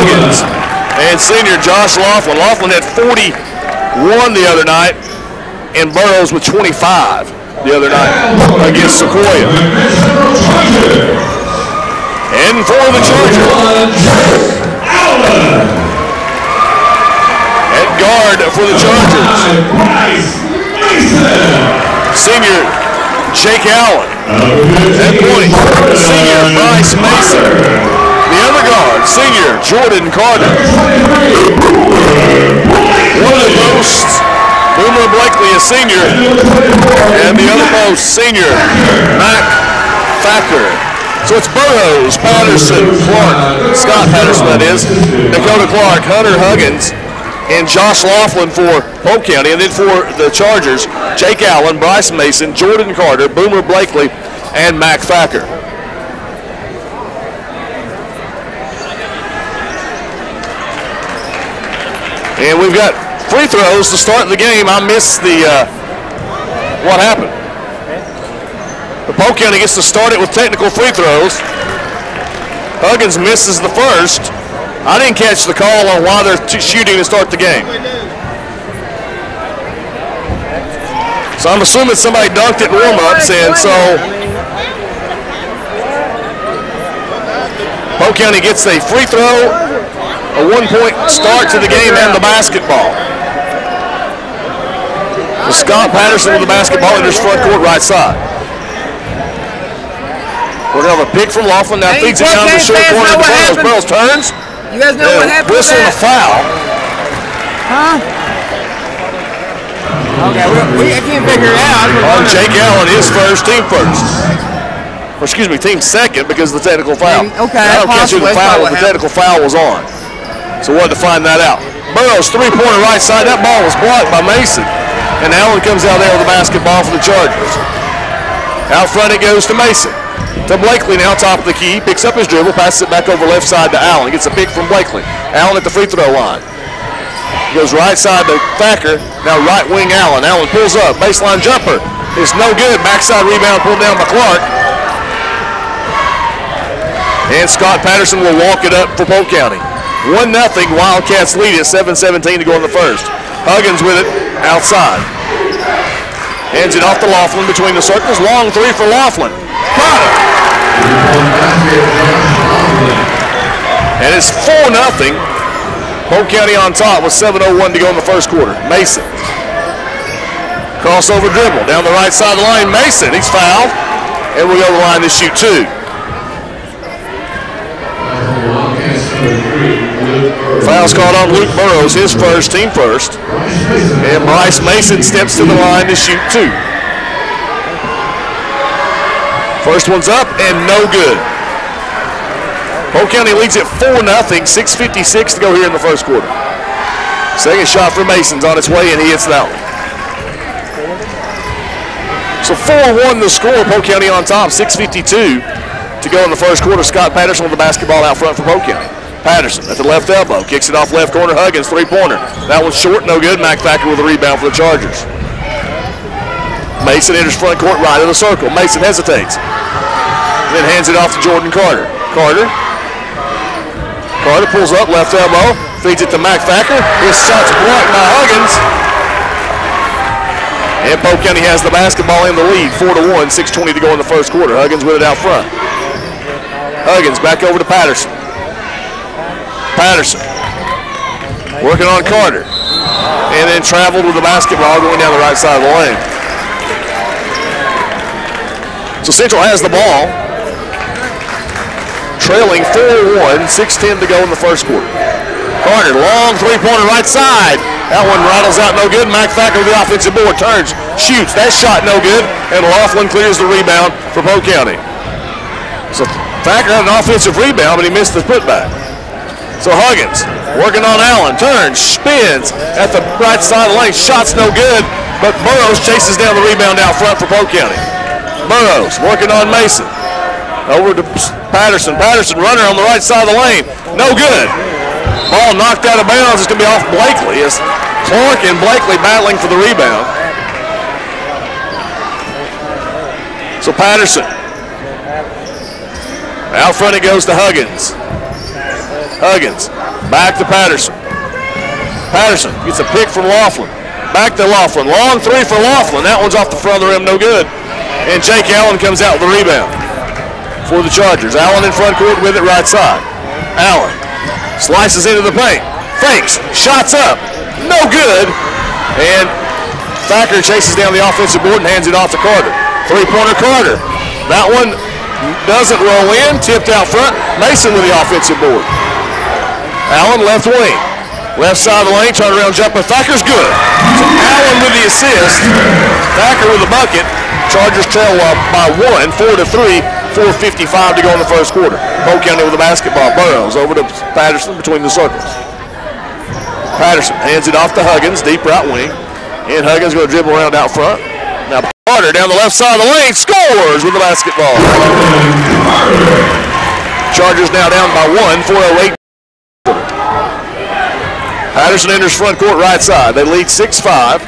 Huggins and senior Josh Laughlin. Laughlin had 41 the other night, and Burrows with 25 the other night against Sequoia. And for the Chargers. At guard for the Chargers. Senior Jake Allen. At point, senior Bryce Mason. The other guard, senior Jordan Carter. One of the posts, Boomer Blakely, a senior. And the other post, senior Mac Thacker. So it's Burrows, Patterson, Clark, Scott Patterson that is, Dakota Clark, Hunter Huggins, and Josh Laughlin for Polk County. And then for the Chargers, Jake Allen, Bryce Mason, Jordan Carter, Boomer Blakely, and Mac Thacker. And we've got free throws to start the game. I missed the, what happened? The Polk County gets to start it with technical free throws. Huggins misses the first. I didn't catch the call on why they're shooting to start the game. So I'm assuming somebody dunked it in warm-ups, and so Polk County gets a free throw, a one-point start to the game, and the basketball. Scott Patterson with the basketball in his front court right side. We're going to have a pick from Laughlin. Now feeds it down the short corner. Burrows turns. You guys know what happened? Whistle and a foul. Huh? Okay, I can't figure it out. On Jake Allen, his first, team first. Or excuse me, team second because of the technical foul. Okay, I don't catch who the foul was. The technical foul was on. So we wanted to find that out. Burrows, three-pointer right side. That ball was blocked by Mason. And Allen comes out there with the basketball for the Chargers. Out front it goes to Mason. To Blakely now, top of the key, picks up his dribble, passes it back over left side to Allen. Gets a pick from Blakely. Allen at the free throw line. Goes right side to Thacker. Now right wing Allen. Allen pulls up. Baseline jumper. It's no good. Backside rebound pulled down by Clark. And Scott Patterson will walk it up for Polk County. 1-0. Wildcats lead at 7:17 to go in the first. Huggins with it outside. Hands it off to Laughlin between the circles. Long three for Laughlin. Got it. And it's 4-0. Polk County on top with 7:01 to go in the first quarter. Mason. Crossover dribble down the right side of the line. Mason, he's fouled. And we'll go to the line to shoot two. Foul's called on Luke Burrows, his first, team first. And Bryce Mason steps to the line to shoot two. First one's up and no good. Polk County leads at 4-0, 6:56 to go here in the first quarter. Second shot for Mason's on its way, and he hits that one. So 4-1 the score, Polk County on top, 6:52 to go in the first quarter. Scott Patterson with the basketball out front for Polk County. Patterson at the left elbow, kicks it off left corner, Huggins, three-pointer. That one's short, no good. Mac Thacker with a rebound for the Chargers. Mason enters front court right of the circle. Mason hesitates. Then hands it off to Jordan Carter. Carter pulls up, left elbow, feeds it to Mac Thacker. His shot's blocked by Huggins. And Polk County has the basketball in the lead, 4-1, 6:20 to go in the first quarter. Huggins with it out front. Huggins back over to Patterson. Patterson working on Carter. And then traveled with the basketball going down the right side of the lane. So Central has the ball. Trailing 4-1, 6:10 to go in the first quarter. Carter, long three-pointer right side. That one rattles out no good. Mac Thacker with the offensive board, turns, shoots. That shot no good, and Laughlin clears the rebound for Polk County. So Thacker had an offensive rebound, but he missed the putback. So Huggins working on Allen, turns, spins at the right side of the lane. Shot's no good, but Burrows chases down the rebound out front for Polk County. Burrows working on Mason. Over to Patterson. Patterson runner on the right side of the lane. No good. Ball knocked out of bounds. It's going to be off Blakely as Clark and Blakely battling for the rebound. So Patterson. Out front it goes to Huggins. Huggins, back to Patterson. Patterson gets a pick from Laughlin. Back to Laughlin. Long three for Laughlin. That one's off the front of the rim, no good. And Jake Allen comes out with the rebound for the Chargers. Allen in front court with it right side. Allen slices into the paint. Fakes. Shots up. No good. And Thacker chases down the offensive board and hands it off to Carter. Three-pointer Carter. That one doesn't roll in. Tipped out front. Mason with the offensive board. Allen left wing. Left side of the lane. Turnaround jumper. Thacker's good. So Allen with the assist. Thacker with the bucket. Chargers trail by 1, 4-3. 4:55 to go in the first quarter. Polk County with the basketball. Burrows over to Patterson between the circles. Patterson hands it off to Huggins, deep right wing. And Huggins going to dribble around out front. Now Carter down the left side of the lane, scores with the basketball. Chargers now down by 1, 4:08. Patterson enters front court right side. They lead 6-5.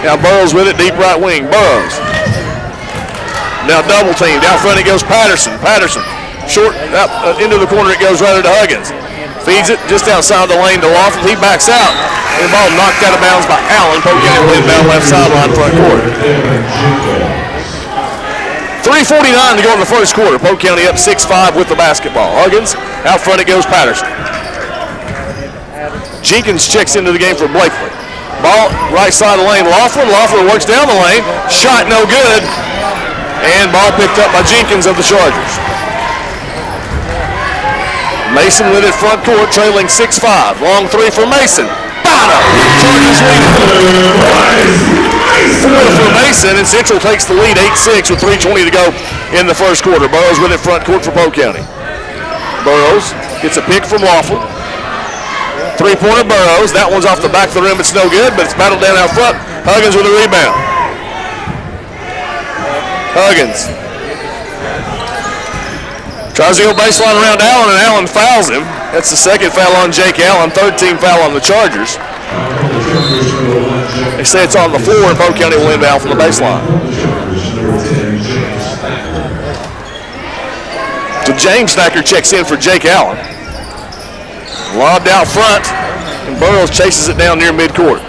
Now Burrows with it, deep right wing. Burrows. Now double teamed. Out front it goes Patterson. Patterson. Short into the corner it goes right to Huggins. Feeds it just outside the lane to Laughlin. He backs out. And the ball knocked out of bounds by Allen. Polk County will inbound left sideline front court. 3:49 to go in the first quarter. Polk County up 6-5 with the basketball. Huggins. Out front it goes Patterson. Jenkins checks into the game for Blakely. Ball right side of the lane. Laughlin. Laughlin works down the lane. Shot no good. And ball picked up by Jenkins of the Chargers. Mason with it front court, trailing 6-5. Long three for Mason. Bottom. Chargers lead 4 for Mason, and Central takes the lead 8-6 with 3:20 to go in the first quarter. Burrows with it front court for Polk County. Burrows gets a pick from Laughlin. Three-pointer Burrows. That one's off the back of the rim. It's no good, but it's battled down out front. Huggins with a rebound. Huggins tries to go baseline around Allen, and Allen fouls him. That's the second foul on Jake Allen, third team foul on the Chargers. They say it's on the floor, and Polk County will inbound from the baseline. So James Thacker checks in for Jake Allen. Lobbed out front, and Burrows chases it down near midcourt.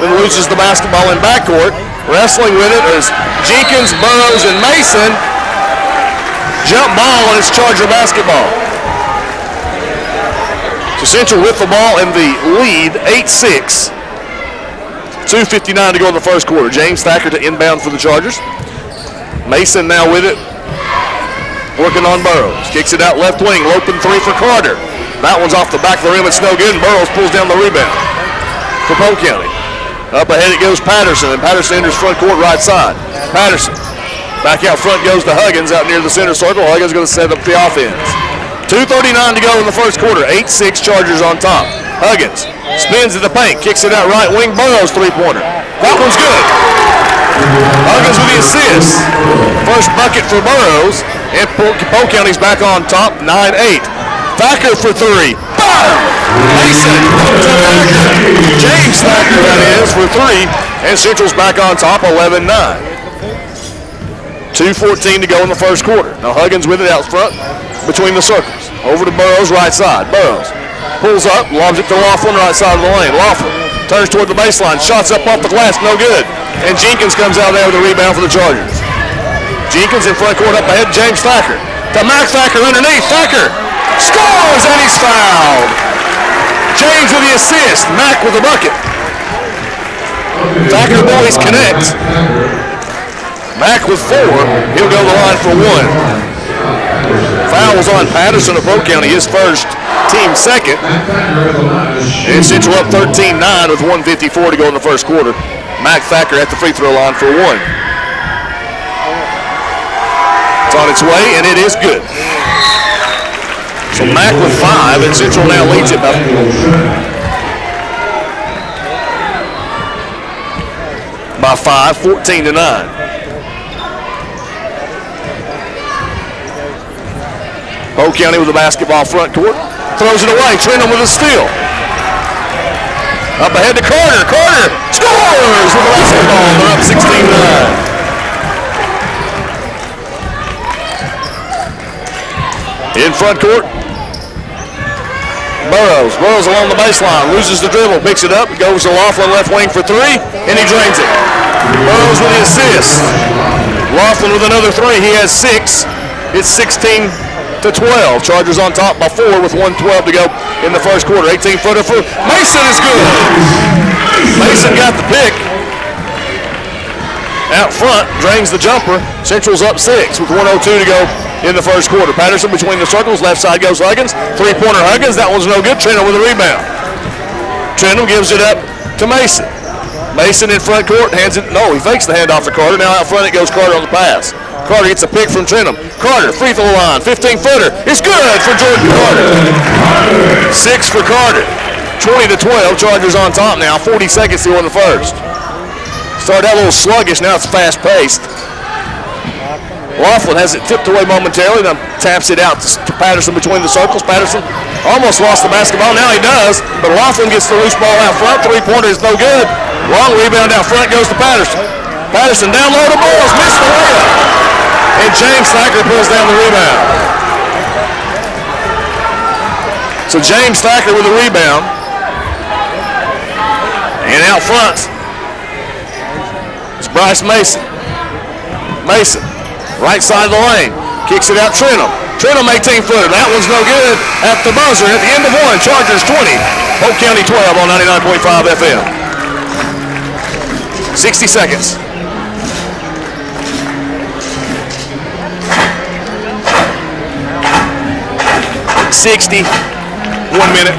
Then loses the basketball in backcourt. Wrestling with it is Jenkins, Burrows, and Mason. Jump ball, and it's Charger basketball. So Central with the ball in the lead, 8-6. 2:59 to go in the first quarter. James Thacker to inbound for the Chargers. Mason now with it, working on Burrows. Kicks it out left wing, open three for Carter. That one's off the back of the rim, it's no good, and Burrows pulls down the rebound for Polk County. Up ahead it goes Patterson, and Patterson enters front court right side. Patterson. Back out front goes to Huggins out near the center circle. Huggins going to set up the offense. 2:39 to go in the first quarter. 8-6 Chargers on top. Huggins spins at the paint, kicks it out right wing. Burrows three-pointer. That one's good. Huggins with the assist. First bucket for Burrows, and Polk County's back on top, 9-8. Thacker for three. Bottom. Mason to Thacker. James Thacker, that is, for three. And Central's back on top, 11-9. 2:14 to go in the first quarter. Now Huggins with it out front between the circles. Over to Burrows, right side. Burrows pulls up, lobs it to Laughlin, right side of the lane. Laughlin turns toward the baseline. Shots up off the glass, no good. And Jenkins comes out there with a rebound for the Chargers. Jenkins in front court up ahead, James Thacker. To Mac Thacker underneath. Thacker scores, and he's fouled. James with the assist. Mac with the bucket. Thacker boys connect. Mac with four. He'll go to the line for one. Foul was on Patterson of Polk County, his first, team second. And Central up 13-9 with 1:54 to go in the first quarter. Mac Thacker at the free throw line for one. It's on its way, and it is good. So Mac with five, and Central now leads it by five, 14-9. Polk County with the basketball front court. Throws it away. Trenton with a steal. Up ahead to Carter. Carter scores with the basketball. They're up 16-9. In front court. Burrows along the baseline, loses the dribble, picks it up, goes to Laughlin left wing for three, and he drains it. Burrows with the assist. Laughlin with another three. He has 6. It's 16-12. Chargers on top by 4 with 1:12 to go in the first quarter. 18-footer for Mason is good. Mason got the pick. Out front, drains the jumper. Central's up 6 with 1:02 to go in the first quarter. Patterson between the circles. Left side goes Huggins. Three-pointer Huggins. That one's no good. Trentham with a rebound. Trentham gives it up to Mason. Mason in front court. Hands it. No, he fakes the handoff to Carter. Now out front it goes Carter on the pass. Carter gets a pick from Trentham. Carter, free throw line. 15-footer. It's good for Jordan Carter. 6 for Carter. 20-12. Chargers on top now. 40 seconds to go in the first. Started out a little sluggish, now it's fast-paced. Laughlin has it tipped away momentarily, then taps it out to Patterson between the circles. Patterson almost lost the basketball, now he does, but Laughlin gets the loose ball out front. Three-pointer is no good. Long rebound out front goes to Patterson. Patterson down low to Boyles, missed the layup. And James Thacker pulls down the rebound. So James Thacker with the rebound. And out front, it's Bryce Mason. Mason, right side of the lane, kicks it out Trentham. Trentham 18-footer. That one's no good at the buzzer at the end of one. Chargers 20, Polk County 12 on 99.5 FM. 60 seconds. 60, 1 minute.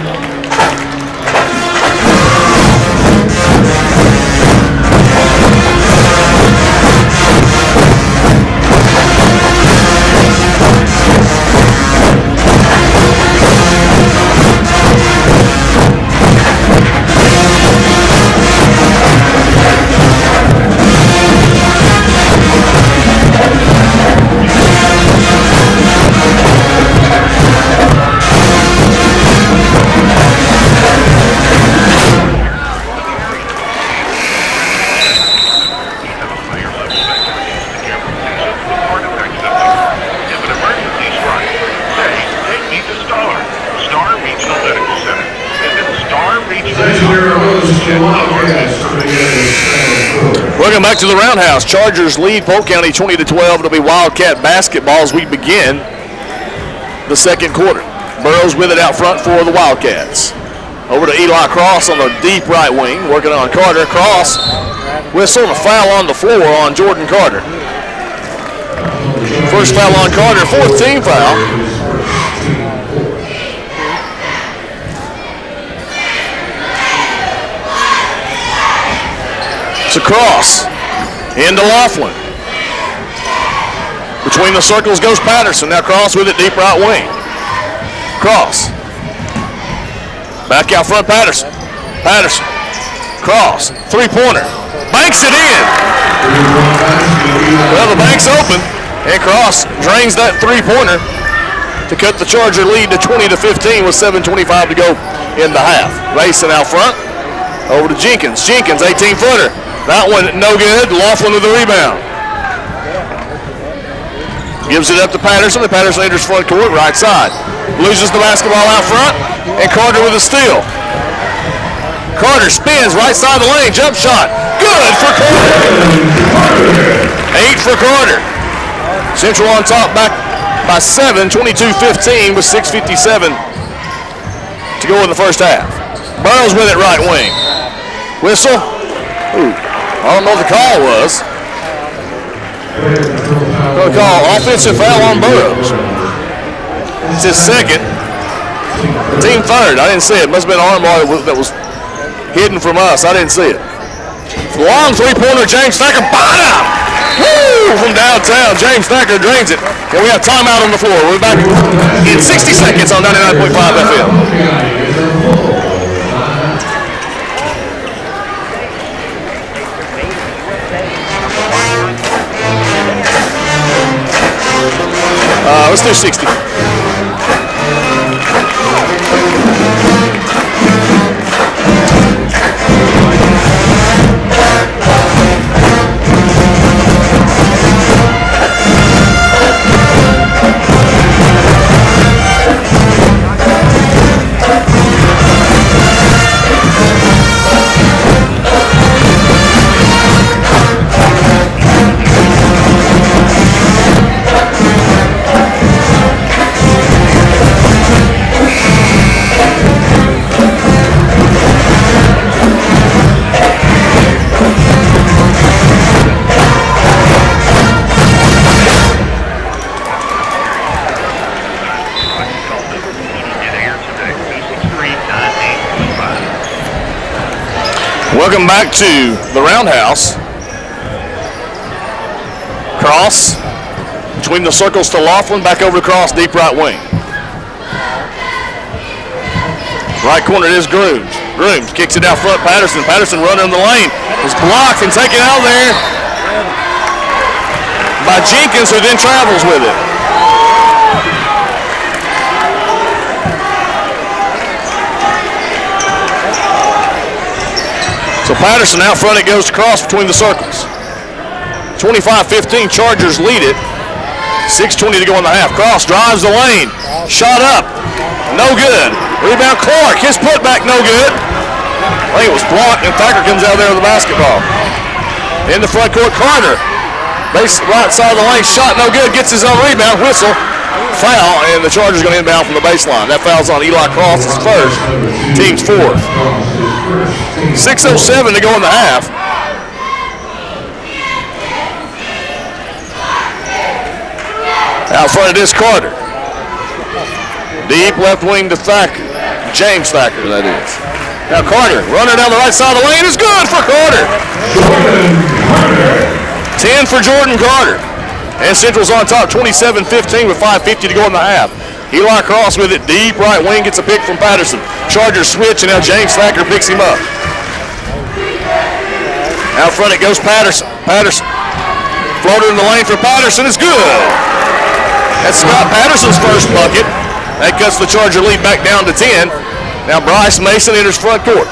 Welcome back to the Roundhouse. Chargers lead Polk County 20-12. It'll be Wildcat basketball as we begin the second quarter. Burrows with it out front for the Wildcats. Over to Eli Cross on the deep right wing, working on Carter. Cross whistle and a foul on the floor on Jordan Carter. First foul on Carter, fourth team foul. It's a cross into Laughlin. Between the circles goes Patterson. Now Cross with it deep right wing. Cross. Back out front Patterson. Patterson. Cross. Three-pointer. Banks it in. Well, the bank's open. And Cross drains that three-pointer to cut the Charger lead to 20-15 with 7:25 to go in the half. Racing out front. Over to Jenkins. Jenkins, 18-footer. That one no good. Laughlin with the rebound. Gives it up to Patterson. And Patterson enters front court, right side. Loses the basketball out front. And Carter with a steal. Carter spins right side of the lane. Jump shot. Good for Carter. 8 for Carter. Central on top back by 7. 22-15 with 6:57 to go in the first half. Burrows with it right wing. Whistle. Ooh. I don't know what the call was. Going to call offensive foul on Burrows. It's his second. Team third. I didn't see it. Must have been an arm bar that was hidden from us. I didn't see it. Long three-pointer, James Thacker. Bottom! Woo! From downtown. James Thacker drains it. And we have timeout on the floor. We'll be back in 60 seconds on 99.5 FM. Let's do 60. Welcome back to the Roundhouse. Cross between the circles to Laughlin, back over to Cross, deep right wing. Right corner it is Grooms. Grooms kicks it out front, Patterson. Patterson running in the lane. Is blocked and taken out of there by Jenkins, who then travels with it. So Patterson out front, it goes to Cross between the circles. 25-15, Chargers lead it. 6:20 to go in the half. Cross drives the lane. Shot up. No good. Rebound Clark. His putback no good. I think it was blocked, and Thacker comes out there with the basketball. In the front court, Carter. Base right side of the lane. Shot no good. Gets his own rebound. Whistle. Foul, and the Chargers going to inbound from the baseline. That foul's on Eli Cross, his first. Team's fourth. 6:07 to go in the half. Out front it is Carter. Deep left wing to Thacker. James Thacker, that is. Now Carter, runner down the right side of the lane is good for Carter. 10 for Jordan Carter. And Central's on top, 27-15 with 5:50 to go in the half. Eli Cross with it, deep right wing, gets a pick from Patterson. Chargers switch, and now James Thacker picks him up. Out front it goes Patterson. Patterson. Floater in the lane for Patterson is good. That's Scott Patterson's first bucket. That cuts the Charger lead back down to 10. Now Bryce Mason enters front court.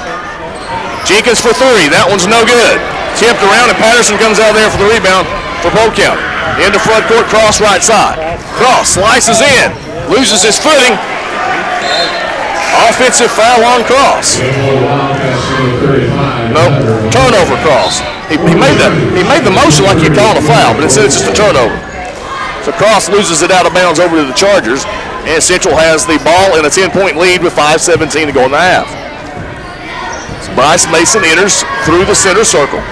Jenkins for three. That one's no good. Tipped around, and Patterson comes out there for the rebound for Polk County. Into front court, Cross right side. Cross slices in. Loses his footing. Offensive foul on Cross. Nope. Turnover Cross. He made the motion like he called a foul, but instead it's just a turnover. So Cross loses it out of bounds over to the Chargers, and Central has the ball in a 10-point lead with 5:17 to go in the half. So Bryce Mason enters through the center circle.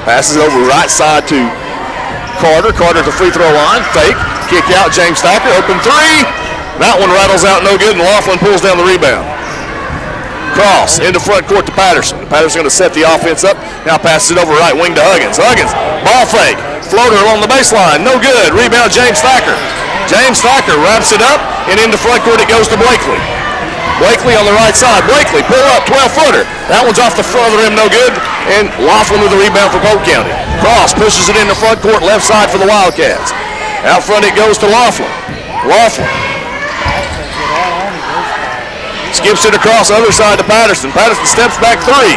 Passes it over right side to Carter. Carter at the free throw line. Fake. Kick out. James Thacker. Open three. That one rattles out no good, and Laughlin pulls down the rebound. Cross into front court to Patterson. Patterson's going to set the offense up. Now passes it over right wing to Huggins. Huggins. Ball fake. Floater along the baseline. No good. Rebound James Thacker. James Thacker wraps it up, and into front court it goes to Blakely. Blakely on the right side. Blakely, pull up, 12-footer. That one's off the front of the rim, no good. And Laughlin with the rebound for Polk County. Cross pushes it into front court, left side for the Wildcats. Out front it goes to Laughlin. Laughlin skips it across the other side to Patterson. Patterson steps back three.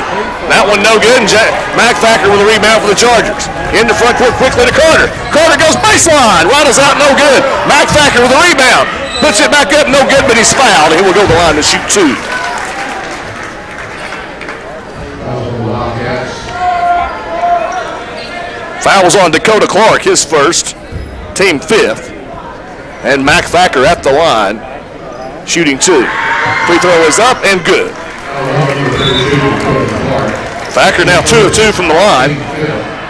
That one no good, and Mac Thacker with a rebound for the Chargers. Into front court quickly to Carter. Carter goes baseline, rattles out no good. Mac Thacker with a rebound. Puts it back up, no good, but he's fouled. He will go to the line to shoot two. Fouls on Dakota Clark, his first, team fifth. And Mac Thacker at the line, shooting two. Free throw is up and good. Thacker now 2 of 2 from the line,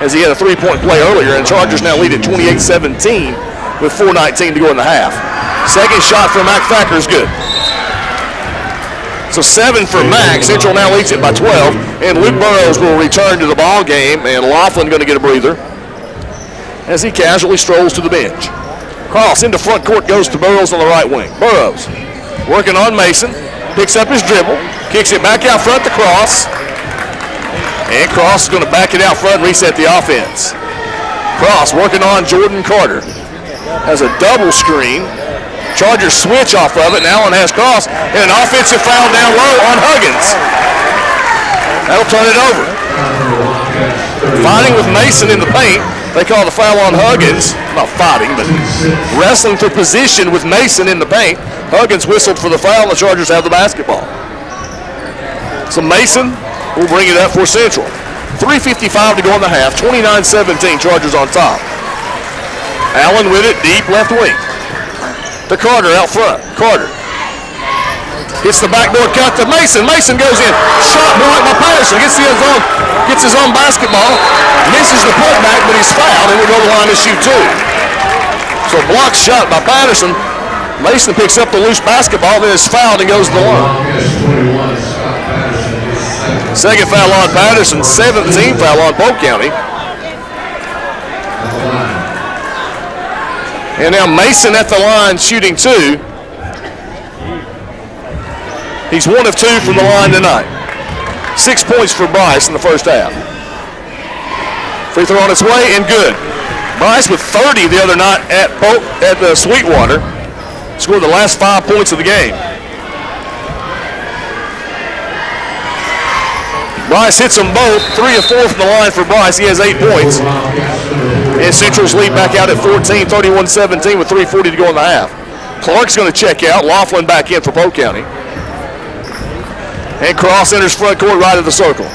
as he had a three-point play earlier, and Chargers now lead at 28-17 with 4:19 to go in the half. Second shot for Mac Thacker is good. So 7 for Mac. Central now leads it by 12, and Luke Burrows will return to the ball game, and Laughlin going to get a breather as he casually strolls to the bench. Cross into front court goes to Burrows on the right wing. Burrows working on Mason, picks up his dribble, kicks it back out front to Cross, and Cross is going to back it out front and reset the offense. Cross working on Jordan Carter. Has a double screen. Chargers switch off of it, and Allen has Cross, and an offensive foul down low on Huggins. That'll turn it over. Fighting with Mason in the paint. They call the foul on Huggins. Not fighting, but wrestling for position with Mason in the paint. Huggins whistled for the foul, and the Chargers have the basketball. So Mason will bring it up for Central. 3:55 to go in the half. 29-17, Chargers on top. Allen with it, deep left wing. To Carter out front. Carter hits the backdoor cut to Mason. Mason goes in. Shot blocked by Patterson. Gets his own basketball. Misses the putback, but he's fouled, and will go to the line to shoot two. So blocked shot by Patterson. Mason picks up the loose basketball, then is fouled and goes to the line. Second foul on Patterson, 17th foul on Polk County. And now Mason at the line shooting 2. He's 1 of 2 from the line tonight. 6 points for Bryce in the first half. Free throw on its way and good. Bryce with 30 the other night at Polk at the Sweetwater. Scored the last 5 points of the game. Bryce hits them both. 3 of 4 from the line for Bryce. He has 8 points. And Central's lead back out at 14, 31-17 with 3:40 to go in the half. Clark's going to check out. Laughlin back in for Polk County. And Cross enters front court right of the circle.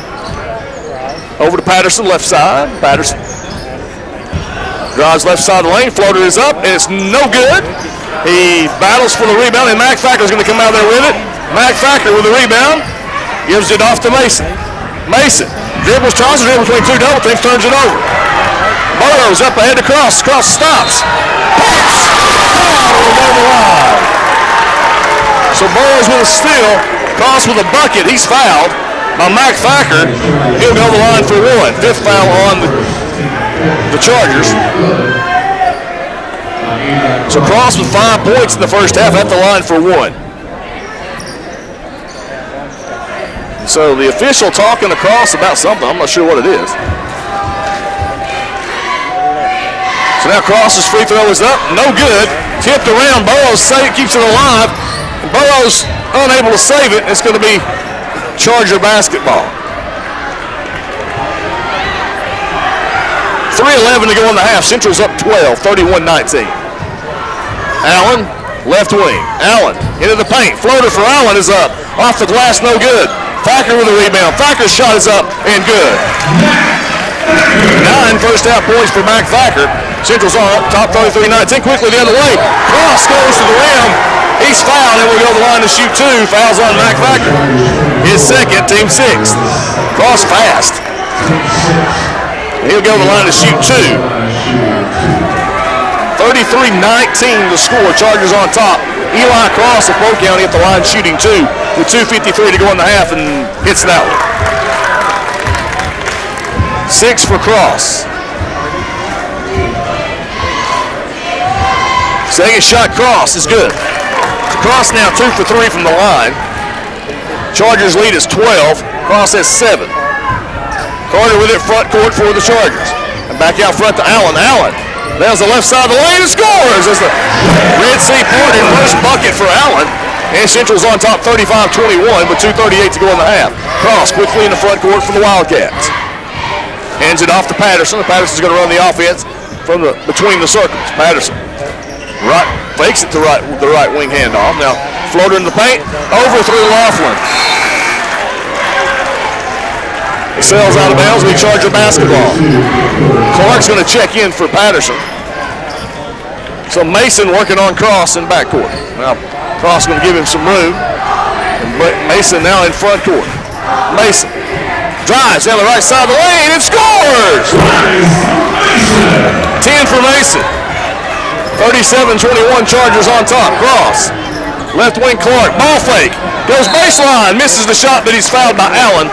Over to Patterson, left side. Patterson drives left side of the lane. Floater is up, and it's no good. He battles for the rebound, and Mac Thacker's going to come out there with it. Mac Thacker with the rebound. Gives it off to Mason. Mason dribbles, tries to dribble between 2 double teams, turns it over. Burrows up ahead to Cross. Cross stops. Pops! So Burrows with a steal. Cross with a bucket. He's fouled by Mac Thacker. He'll go to the line for 1. 5th foul on the Chargers. So Cross with 5 points in the first half at the line for 1. So the official talking to Cross about something. I'm not sure what it is. So now Cross's free throw is up. No good. Tipped around. Burrows keeps it alive. Burrows unable to save it. It's going to be Charger basketball. 3:11 to go in the half. Central's up 12, 31-19. Allen, left wing. Allen into the paint. Floater for Allen is up. Off the glass, no good. Thacker with a rebound. Thacker's shot is up and good. 9 first half points for Mac Thacker. Central's on up top 33-19. Quickly the other way. Cross goes to the rim. He's fouled and will go to the line to shoot 2. Fouls on Mac Thacker. His second, team 6th. Cross fast. He'll go to the line to shoot 2. 33-19 the score. Chargers on top. Eli Cross of Polk County at the line shooting 2 with 2:53 to go in the half and hits that one. 6 for Cross. Second shot Cross is good. Cross now 2 for 3 from the line. Chargers lead is 12. Cross has 7. Carter with it front court for the Chargers. And back out front to Allen. Allen nails the left side of the lane and scores as the Red Sea Party first bucket for Allen. And Central's on top 35-21 with 2:38 to go in the half. Cross quickly in the front court for the Wildcats. Hands it off to Patterson. Patterson's going to run the offense from between the circles. Patterson fakes it to the right wing handoff. Now floater in the paint. Over through Laughlin. He sails out of bounds. We Charger basketball. Clark's going to check in for Patterson. So Mason working on Cross in backcourt. Now Cross going to give him some room. But Mason now in front court. Mason drives down the right side of the lane and scores! 10 for Mason. 37-21 Chargers on top. Cross. Left wing Clark. Ball fake. Goes baseline. Misses the shot, but he's fouled by Allen.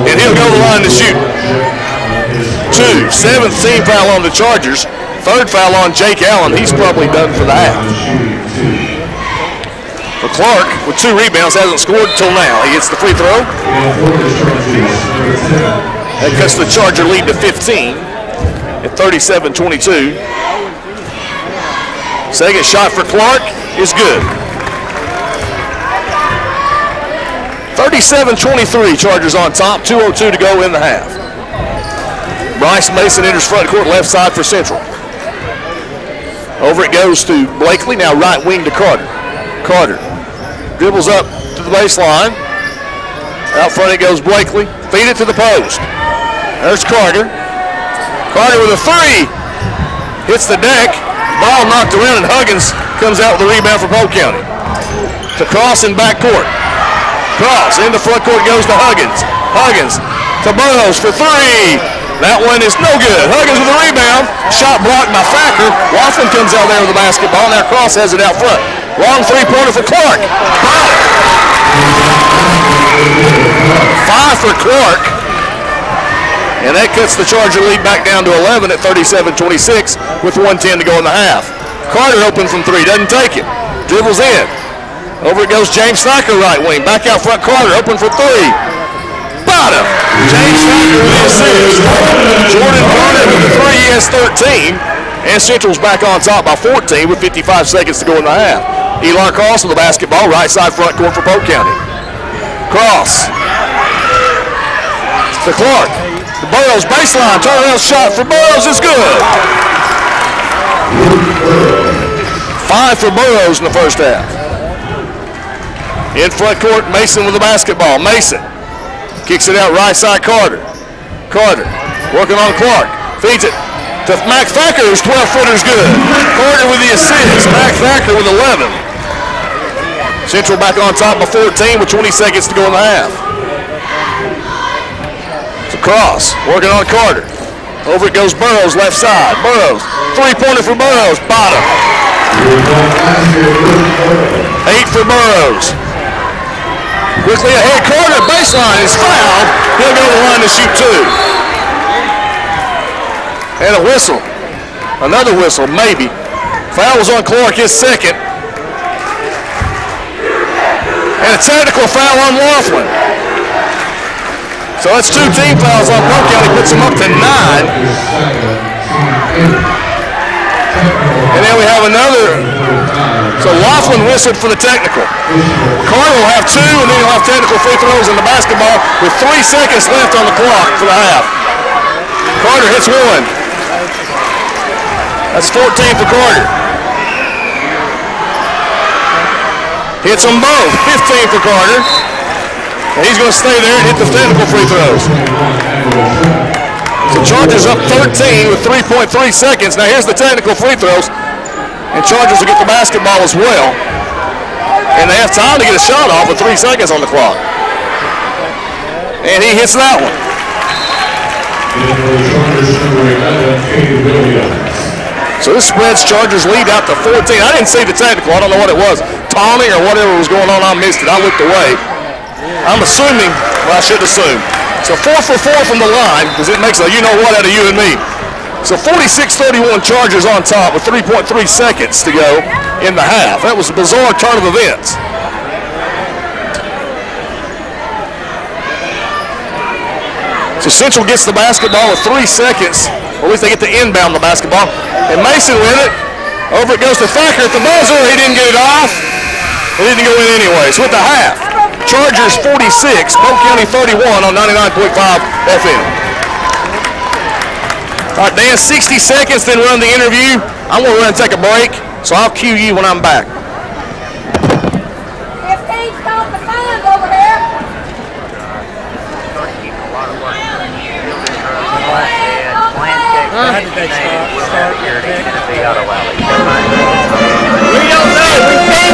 And he'll go to the line to shoot 2. 7th team foul on the Chargers. 3rd foul on Jake Allen. He's probably done for the half. But Clark, with 2 rebounds, hasn't scored until now. He gets the free throw. That cuts the Charger lead to 15 at 37-22. Second shot for Clark is good. 37-23, Chargers on top, 2:02 to go in the half. Bryce Mason enters front court, left side for Central. Over it goes to Blakely, now right wing to Carter. Carter dribbles up to the baseline. Out front it goes Blakely, feed it to the post. There's Carter. Carter with a 3. Hits the deck, ball knocked around and Huggins comes out with the rebound for Polk County. To Cross in backcourt. Cross in the front court goes to Huggins. Huggins to Burrows for 3. That one is no good. Huggins with a rebound. Shot blocked by Thacker. Laughlin comes out there with the basketball. Now Cross has it out front. Long 3-pointer for Clark. 5 for Clark. And that cuts the Charger lead back down to 11 at 37-26 with 1:10 to go in the half. Carter open from 3, doesn't take it. Dribbles in. Over it goes James Thacker, right wing. Back out front, Carter open for 3. Bottom. James Thacker with the assist. Jordan Carter with the 3, he has 13. And Central's back on top by 14 with 55 seconds to go in the half. Eli Cross with the basketball, right side front court for Polk County. Cross. To Clark. The Burrows baseline, turnaround shot for Burrows is good. 5 for Burrows in the first half. In front court, Mason with the basketball. Mason kicks it out right side, Carter. Carter working on Clark. Feeds it to Mac Thacker, whose 12-footer's good. Carter with the assist. Mac Thacker with 11. Central back on top by 14 with 20 seconds to go in the half. It's a cross, working on Carter. Over it goes Burrows, left side. Burrows, three-pointer for Burrows, bottom. 8 for Burrows. Quickly ahead, Carter, baseline is fouled. He'll go to the line to shoot 2. And a whistle. Another whistle, maybe. Foul was on Clark, his second. And a technical foul on Laughlin. So that's 2 team fouls on Polk County, puts them up to 9. And then we have another. So Laughlin whistled for the technical. Carter will have 2, and then he'll have technical free throws in the basketball with 3 seconds left on the clock for the half. Carter hits 1. That's 14 for Carter. Hits them both. 15 for Carter. And he's going to stay there and hit the technical free throws. So Chargers up 13 with 3.3 seconds. Now here's the technical free throws. And Chargers will get the basketball as well. And they have time to get a shot off with 3 seconds on the clock. And he hits that one. So this spreads Chargers lead out to 14. I didn't see the technical. I don't know what it was. Tommy or whatever was going on, I missed it. I looked away. I'm assuming, well, I should assume. So 4 for 4 from the line, because it makes a you-know-what out of you and me. So 46-31 Chargers on top with 3.3 seconds to go in the half. That was a bizarre turn of events. So Central gets the basketball with 3 seconds. Or at least they get to inbound the basketball. And Mason with it. Over it goes to Thacker at the buzzer. He didn't get it off. It didn't go in anyway. So with the half, Chargers 46, Polk County 31 on 99.5 FM. All right, Dan, 60 seconds, then run the interview. I'm going to run and take a break, so I'll cue you when I'm back. 15's called the fines over here. How did they start? We don't know. We think.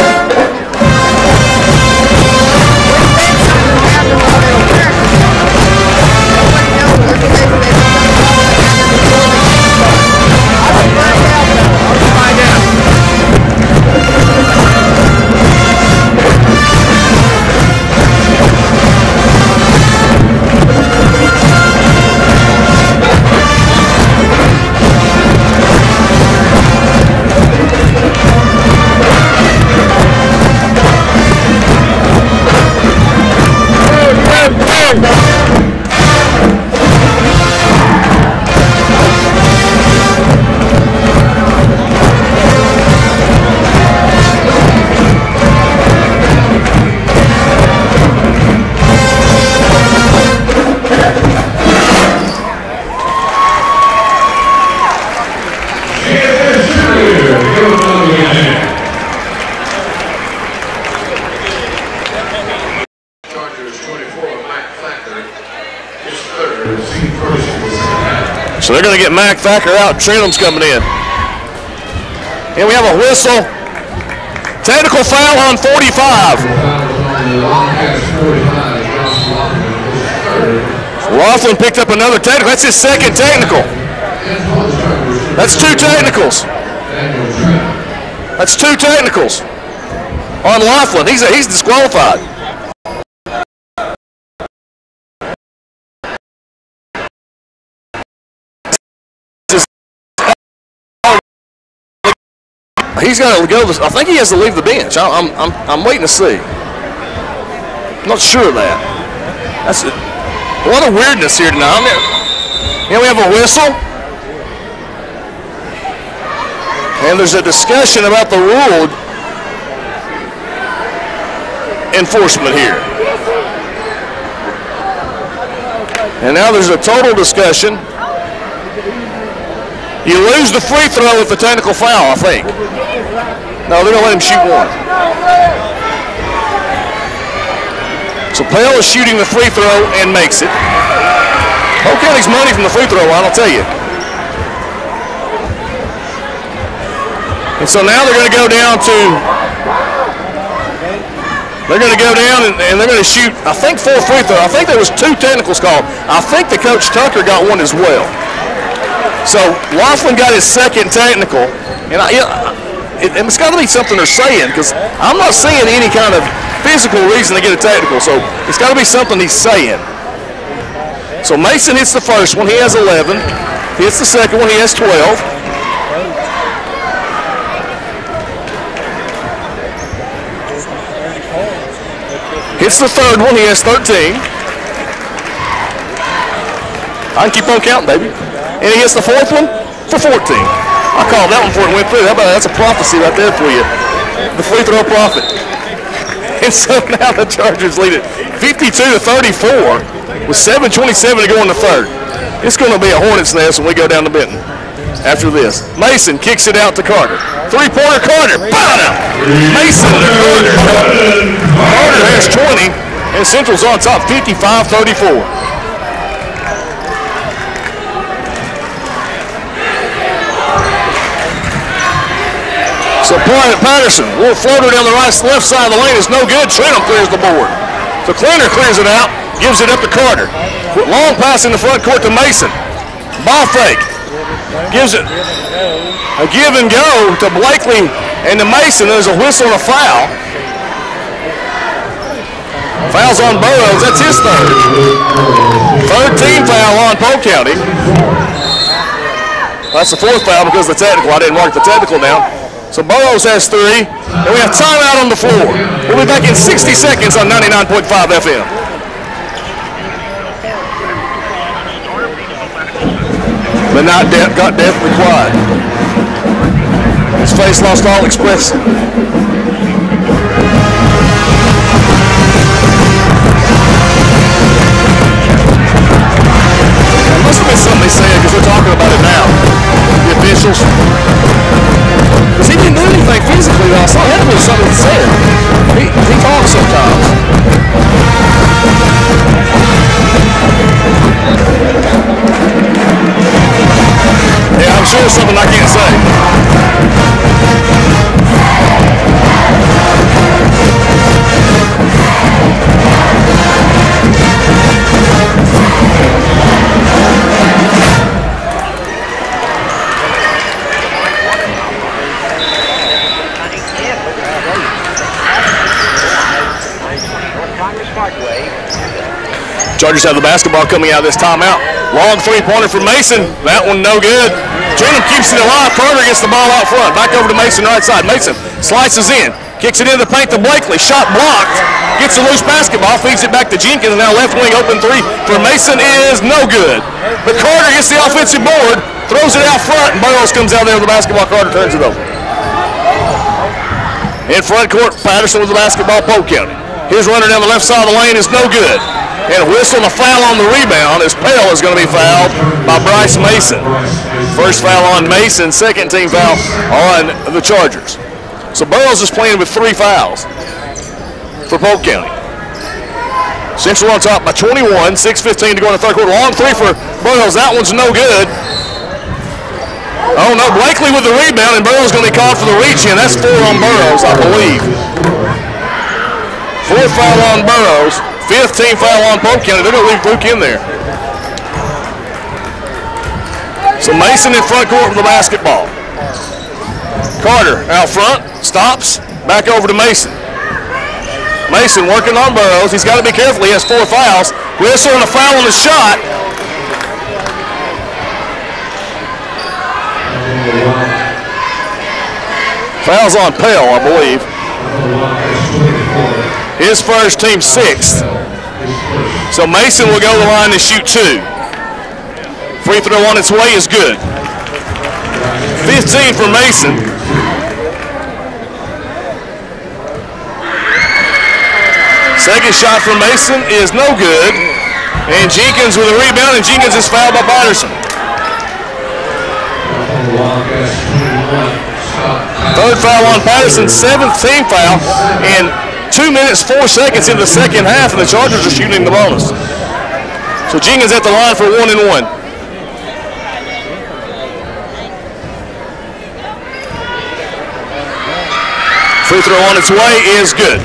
So they're going to get Mac Thacker out. Trenum's coming in. And we have a whistle. Technical foul on 45. Laughlin picked up another technical. That's his second technical. That's 2 technicals. That's 2 technicals on Laughlin. He's disqualified. He's got to go. I think he has to leave the bench. I'm waiting to see. I'm not sure of that. That's a lot of weirdness here tonight. We have a whistle. And there's a discussion about the rule enforcement here. And now there's a total discussion. You lose the free throw with the technical foul, I think. No, they're going to let him shoot one. So Pale is shooting the free throw and makes it. Polk County's money from the free throw line, I'll tell you. And so now they're going to go down to, and they're going to shoot, I think, 4 free throws. I think there was 2 technicals called. I think the Coach Tucker got one as well. So Laughlin got his second technical, and it's got to be something they're saying, because I'm not seeing any kind of physical reason to get a technical, so it's got to be something he's saying. So Mason hits the first one, he has 11. Hits the second one, he has 12. Hits the third one, he has 13. I can keep on counting, baby. And he hits the fourth one for 14. I called that one before it went through. How about that? That's a prophecy right there for you. The free throw prophet. And so now the Chargers lead it 52-34 with 7:27 to go in the third. It's going to be a hornet's nest when we go down to Benton after this. Mason kicks it out to Carter. Three-pointer Carter. Bada! Mason to Carter. Carter has 20, and Central's on top 55-34. So Patterson, a little floater down the left side of the lane is no good. Trentham clears the board. So Cleaner clears it out, gives it up to Carter. Long pass in the front court to Mason. Ball fake. Gives it a give and go to Blakely and to Mason. There's a whistle and a foul. Foul's on Burrows. That's his third. Third team foul on Polk County. That's the fourth foul because of the technical. I didn't mark the technical down. So Burrows has 3, and we have timeout on the floor. We'll be back in 60 seconds on 99.5 FM. But got deathly quiet. His face lost all expression. That must have been something they said because we're talking about it now. The officials. Because he didn't do anything physically last night. It had to be something he said. He talks sometimes. Yeah, I'm sure it's something I can't say. Chargers have the basketball coming out of this timeout. Long three-pointer from Mason. That one no good. Trentham keeps it alive. Carter gets the ball out front. Back over to Mason right side. Mason slices in. Kicks it into the paint to Blakely. Shot blocked. Gets a loose basketball. Feeds it back to Jenkins. And now left wing open 3 for Mason is no good. But Carter gets the offensive board. Throws it out front. And Burrows comes out there with the basketball. Carter turns it over. In front court, Patterson with the basketball. Polk County. His runner down the left side of the lane is no good. And a whistle and a foul on the rebound as Pale is going to be fouled by Bryce Mason. First foul on Mason, second team foul on the Chargers. So Burrows is playing with 3 fouls for Polk County. Central on top by 21, 6:15 to go in the third quarter. Long 3 for Burrows, that one's no good. Oh no, Blakely with the rebound and Burrows going to be called for the reach in. That's 4 on Burrows, I believe. 4th foul on Burrows. 15th foul on Polk County. They're going to leave Luke in there. So Mason in front court with the basketball. Carter out front, stops, back over to Mason. Mason working on Burrows. He's got to be careful. He has 4 fouls. Whistle and a foul on the shot. Fouls on Pell, I believe. His first, team 6th. So Mason will go to the line to shoot 2. Free throw on its way is good. 15 for Mason. Second shot for Mason is no good. And Jenkins with a rebound, and Jenkins is fouled by Patterson. Third foul on Patterson, 7th team foul, and 2 minutes, 4 seconds in the second half, and the Chargers are shooting the bonus. So Jenkins at the line for 1 and 1. Free throw on its way is good.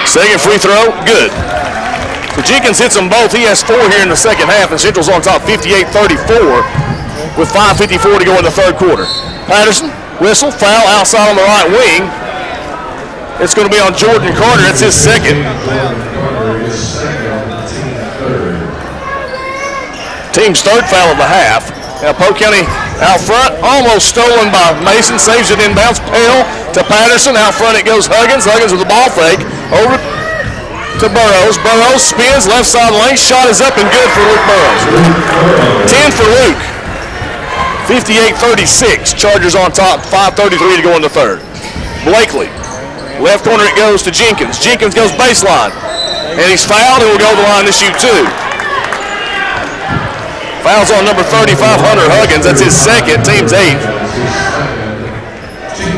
Second free throw, good. So Jenkins hits them both. He has 4 here in the second half, and Central's on top 58-34 with 5:54 to go in the third quarter. Patterson, whistle, foul outside on the right wing. It's going to be on Jordan Carter. That's his second. Team's third foul of the half. Now Polk County out front, almost stolen by Mason, saves it inbounds. Pell to Patterson, out front it goes Huggins. Huggins with the ball fake, over to Burrows. Burrows spins, left side lane, shot is up and good for Luke Burrows. 10 for Luke. 58-36, Chargers on top, 5:33 to go in the third. Blakely, left corner it goes to Jenkins. Jenkins goes baseline, and he's fouled and will go to the line to shoot 2. Fouls on number 35, Hunter Huggins. That's his second, team's 8th.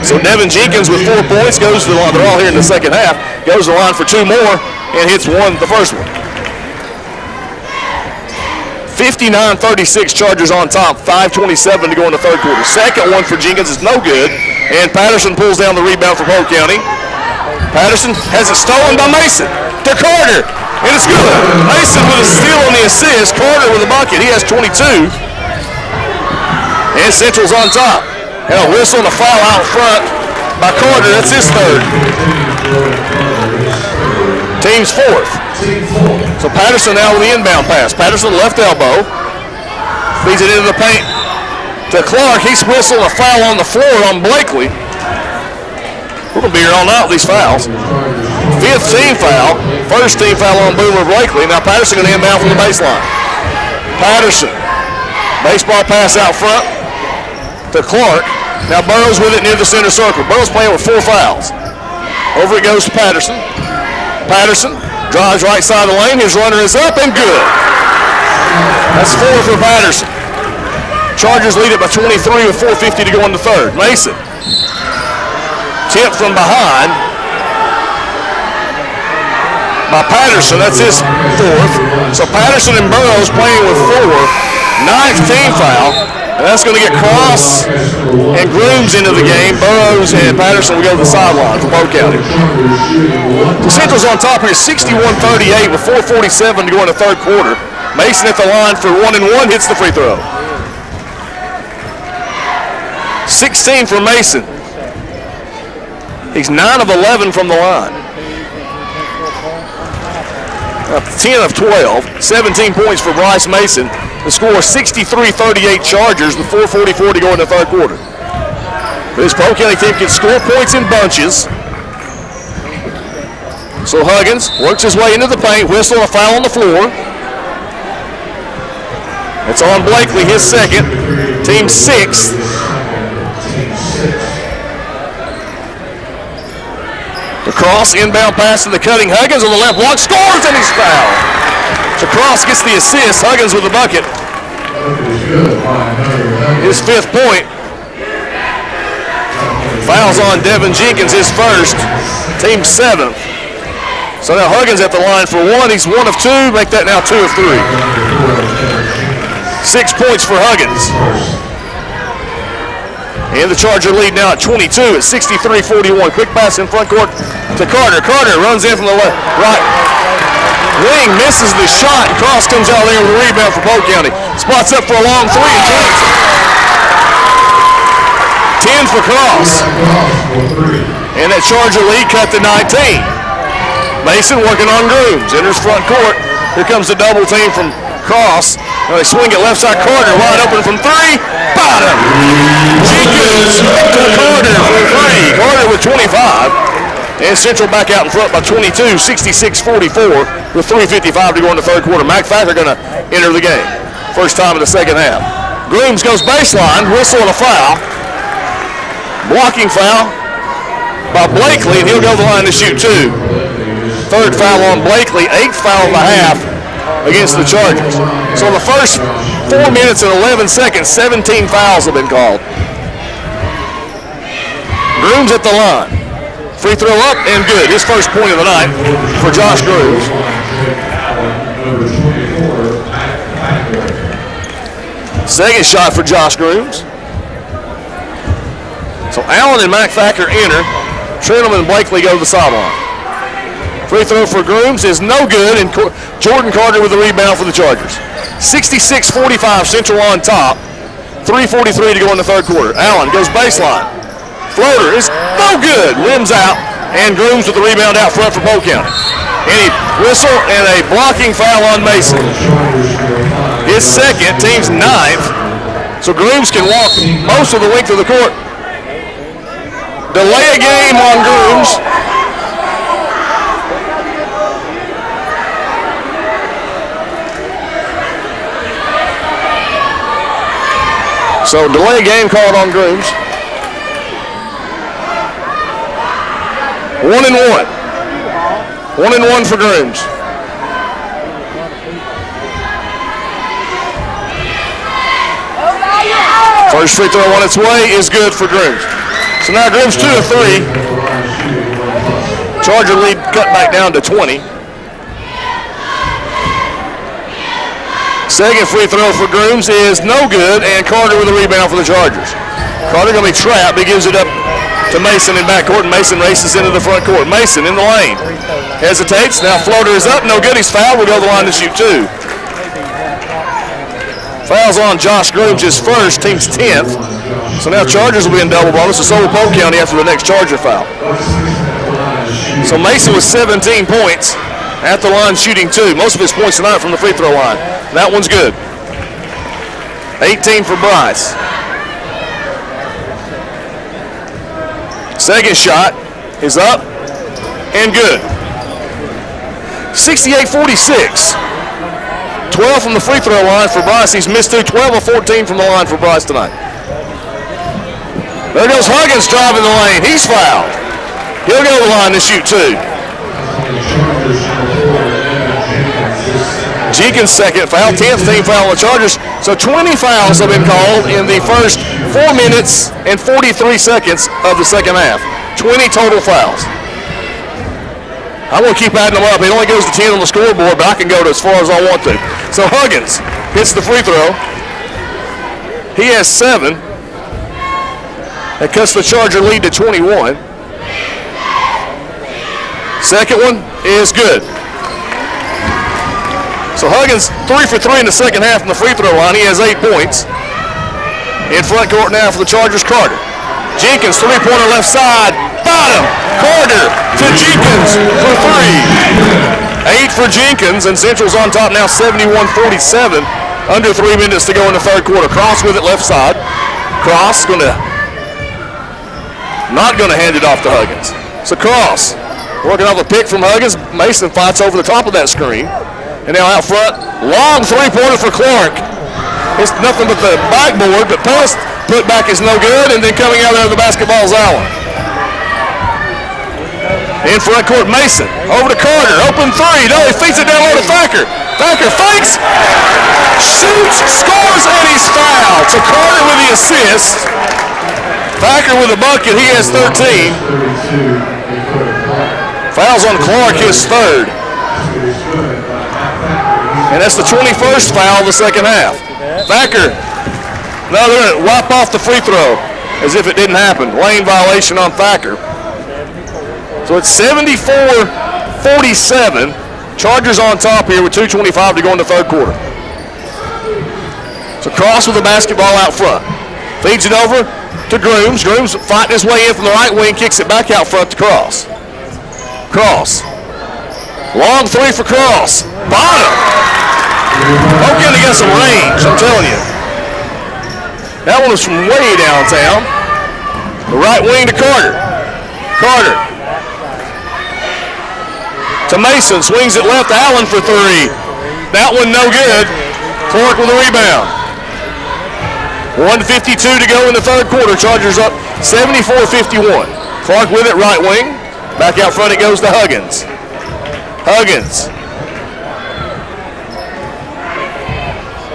So Devin Jenkins with 4 points goes to the line. They're all here in the second half. Goes to the line for 2 more and hits the first one. 59-36, Chargers on top. 5:27 to go in the third quarter. Second one for Jenkins is no good, and Patterson pulls down the rebound for Polk County. Patterson has it stolen by Mason to Carter. And it's good. Mason with a steal on the assist. Carter with a bucket. He has 22. And Central's on top. And a whistle and a foul out front by Carter. That's his third. Team's 4th. So Patterson now with the inbound pass. Patterson left elbow. Feeds it into the paint to Clark. He's whistled a foul on the floor on Blakely. We're going to be here all night with these fouls. 5th team foul. First team foul on Boomer Blakely. Now Patterson going to inbound from the baseline. Patterson. Baseball pass out front to Clark. Now Burrows with it near the center circle. Burrows playing with 4 fouls. Over it goes to Patterson. Patterson drives right side of the lane. His runner is up and good. That's 4 for Patterson. Chargers lead it by 23 with 4:50 to go in the third. Mason. Tip from behind by Patterson. That's his 4th. So Patterson and Burrows playing with 4. 9th team foul. And that's going to get Cross and Grooms into the game. Burrows and Patterson will go to the sideline for Polk County. The Central's on top here, 61-38 with 4:47 to go in the third quarter. Mason at the line for 1 and 1, hits the free throw. 16 for Mason. He's 9 of 11 from the line. 10 of 12, 17 points for Bryce Mason. The score 63-38 Chargers with 4:44 to go in the third quarter. This Polk County team can score points in bunches. So Huggins works his way into the paint, whistle, a foul on the floor. It's on Blakely, his second, team 6th. The cross, inbound pass to the cutting Huggins on the left block, scores, and he's fouled. So Cross gets the assist, Huggins with the bucket. His 5th point. Fouls on Devin Jenkins, his first, team 7th. So now Huggins at the line for 1, he's 1 of 2, make that now 2 of 3. 6 points for Huggins. And the Charger lead now at 22 at 63-41. Quick pass in front court to Carter. Carter runs in from the left, right wing, misses the shot, and Cross comes out there with a rebound for Polk County. Spots up for a long 3 and drains it. 10 for Cross. And that Charger lead cut to 19. Mason working on Grooms. Enters front court. Here comes the double team from Cross. Now they swing it left side. Carter wide open from three. Bottom. Jenkins to Carter for three. Carter with 25. And Central back out in front by 22, 66-44 with 3:55 to go in the third quarter. Mac Thacker going to enter the game. First time in the second half. Grooms goes baseline. Whistle and a foul. Blocking foul by Blakely, and he'll go to the line to shoot two. Third foul on Blakely, 8th foul of the half against the Chargers. So in the first 4 minutes and 11 seconds, 17 fouls have been called. Grooms at the line. Free throw up and good. His first point of the night for Josh Grooms. Second shot for Josh Grooms. So Allen and Mac Thacker enter. Trenholm and Blakely go to the sideline. Free throw for Grooms is no good, and Jordan Carter with the rebound for the Chargers. 66-45, Central on top. 3:43 to go in the third quarter. Allen goes baseline. Floater is no good. Limbs out, and Grooms with the rebound out front for Polk County. And he whistle and a blocking foul on Mason. His second, team's 9th. So Grooms can walk most of the length of the court. Delay a game on Grooms. So delay a game called on Grooms. 1-1. 1-1 for Grooms. First free throw on its way is good for Grooms. So now Grooms 2 of 3. Charger lead cut back down to 20. Second free throw for Grooms is no good, and Carter with a rebound for the Chargers. Carter going to be trapped. He gives it up to Mason in backcourt, and Mason races into the front court. Mason in the lane. Hesitates. Now floater is up. No good. He's fouled. We'll go to the line to shoot two. Fouls on Josh Grooms, his first, team's 10th. So now Chargers will be in double bonus, and so will Polk County after the next Charger foul. So Mason with 17 points at the line shooting two. Most of his points tonight from the free throw line. That one's good. 18 for Bryce. Second shot is up and good. 68-46. 12 from the free throw line for Bryce. He's missed two. 12 of 14 from the line for Bryce tonight. There goes Huggins driving the lane. He's fouled. He'll go to the line to shoot two. Jenkins' second foul, 10th team foul on the Chargers. So 20 fouls have been called in the first 4 minutes and 43 seconds of the second half. 20 total fouls. I'm going to keep adding them up. It only goes to 10 on the scoreboard, but I can go to as far as I want to. So Huggins hits the free throw. He has 7. That cuts the Charger lead to 21. Second one is good. So Huggins 3 for 3 in the second half from the free throw line. He has 8 points. In front court now for the Chargers, Carter. Jenkins, three-pointer left side. Bottom. Carter to Jenkins for 3. 8 for Jenkins, and Central's on top now 71-47. Under 3 minutes to go in the third quarter. Cross with it left side. Cross not going to hand it off to Huggins. So Cross working off a pick from Huggins. Mason fights over the top of that screen. And now out front, long three-pointer for Clark. It's nothing but the backboard, but post put back is no good, and then coming out of the basketball is Allen. In front court, Mason. Over to Carter. Open three. No, he feeds it down low to Thacker. Thacker fakes, shoots, scores, and he's fouled. So Carter with the assist. Thacker with the bucket. He has 13. Fouls on Clark, his third. And that's the 21st foul of the second half. Thacker, no, they're going to wipe off the free throw as if it didn't happen. Lane violation on Thacker. So it's 74-47. Chargers on top here with 2:25 to go in the third quarter. So Cross with the basketball out front. Feeds it over to Grooms. Grooms fighting his way in from the right wing, kicks it back out front to Cross. Cross Long three for Cross. Bottom. Polk in to get some range, I'm telling you. That one was from way downtown. The right wing to Carter. Carter. To Mason, swings it left, Allen for three. That one no good. Clark with a rebound. 1:52 to go in the third quarter. Chargers up 74-51. Clark with it, right wing. Back out front it goes to Huggins. Huggins.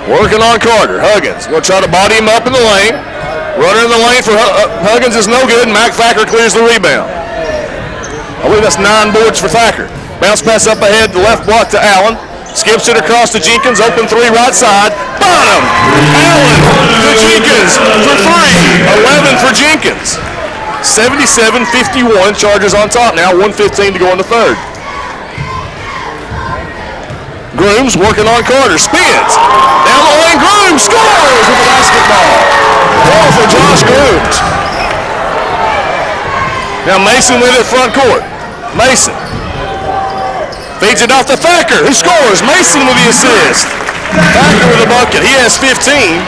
Working on Carter. Huggins going to try to body him up in the lane. Runner in the lane for Huggins is no good. Mac Thacker clears the rebound. I believe that's 9 boards for Thacker. Bounce pass up ahead, the left block to Allen. Skips it across to Jenkins. Open three right side. Bottom. Allen to Jenkins for three. 11 for Jenkins. 77-51. Chargers on top now. 1:15 to go in the third. Grooms working on Carter. Spins. Down the lane. Grooms scores with the basketball. Ball for Josh Grooms. Now Mason with it front court. Mason. Feeds it off to Thacker, who scores. Mason with the assist. Thacker with the bucket. He has 15.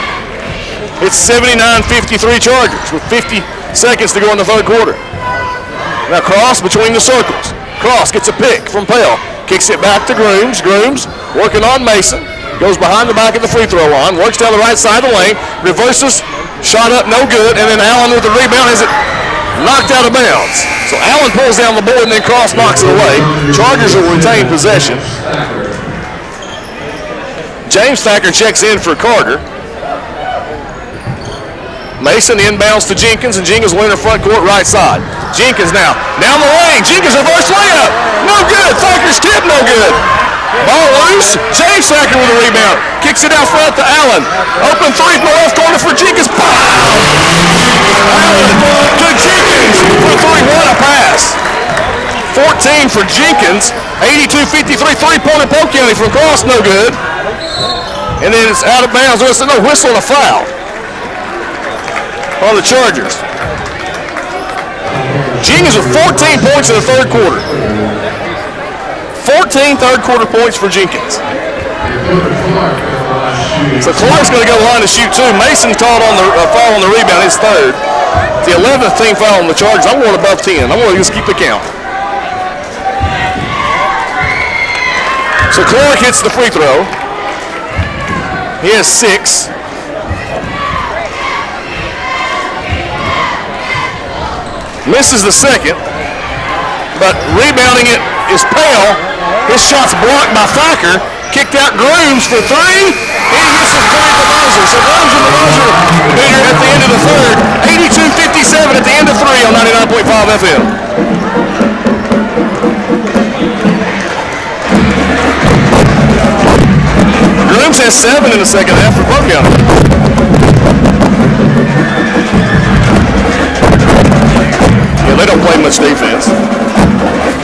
It's 79-53 Chargers with 50 seconds to go in the third quarter. Now Cross between the circles. Cross gets a pick from Pell. Kicks it back to Grooms. Grooms working on Mason. Goes behind the back of the free throw line. Works down the right side of the lane. Reverses. Shot up no good. And then Allen with the rebound has it knocked out of bounds. So Allen pulls down the board and then Cross knocks it away. Chargers will retain possession. James Thacker checks in for Carter. Mason inbounds to Jenkins, and Jenkins will enter front court right side. Jenkins now down the lane. Jenkins reverse layup. No good. Thacker's tip no good. Ball loose. James Thacker with a rebound. Kicks it out front to Allen. Open three from the left corner for Jenkins. Allen to Jenkins for three. What a pass. 14 for Jenkins. 82-53. Three-pointer Polk County from Cross. No good. And then it's out of bounds. There's no whistle and a foul on the Chargers. Jenkins with 14 points in the third quarter. 14 third quarter points for Jenkins. So Clark's going to go to the line to shoot two. Mason called on the foul on the rebound, his third. The 11th team foul on the Chargers. I'm going above 10. I'm going to just keep the count. So Clark hits the free throw. He has 6. Misses the second, but rebounding it is Pale. His shot's blocked by Thacker. Kicked out Grooms for three. He hits the three at the buzzer. So Grooms and the buzzer beater at the end of the third. 82-57 at the end of three on 99.5 FM. Grooms has 7 in the second half for Polk County. Yeah, they don't play much defense.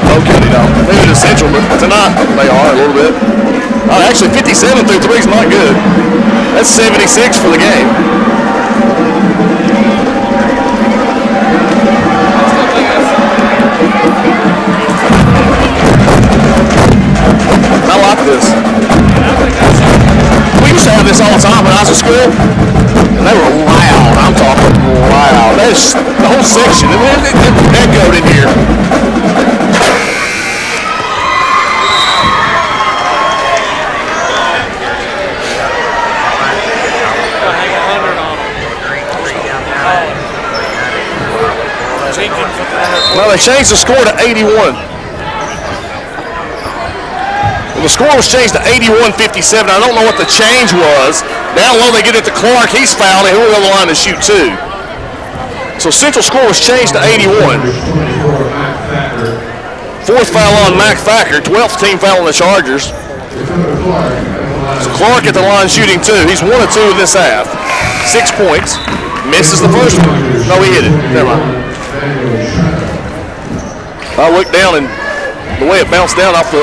Polk County don't. Maybe the Central, but tonight they are a little bit. Actually, 57 through 3 is not good. That's 76 for the game. I like this. We used to have this all the time when I was in school, and they were loud. I'm talking loud. That's the whole section. It echoed in here. Well, they changed the score to 81. The score was changed to 81-57. I don't know what the change was. Down low, they get it to Clark. He's fouled, and he'll go to the line to shoot two. So Central score was changed to 81. Fourth foul on Mac Thacker. 12th team foul on the Chargers. So Clark at the line shooting two. He's 1 of 2 in this half. 6 points. Misses the first one. No, he hit it. Never mind. I looked down, and the way it bounced down after